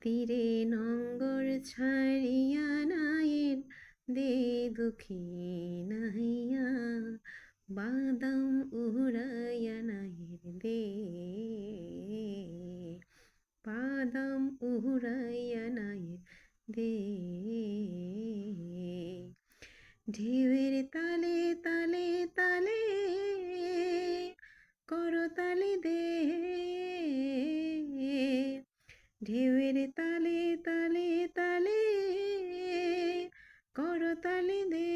তীরে নঙ্গর ছাড়িয়া নায়ের দে দুঃখী নাহিয়া বাদাম উড়াইয়া নায়ের দে বাদাম উড়াইয়া নায়ের দে ঢেউয়ের তালে তালে তালে করতালি দে ঢেউয়ের তালে তালে তালে করতালি দে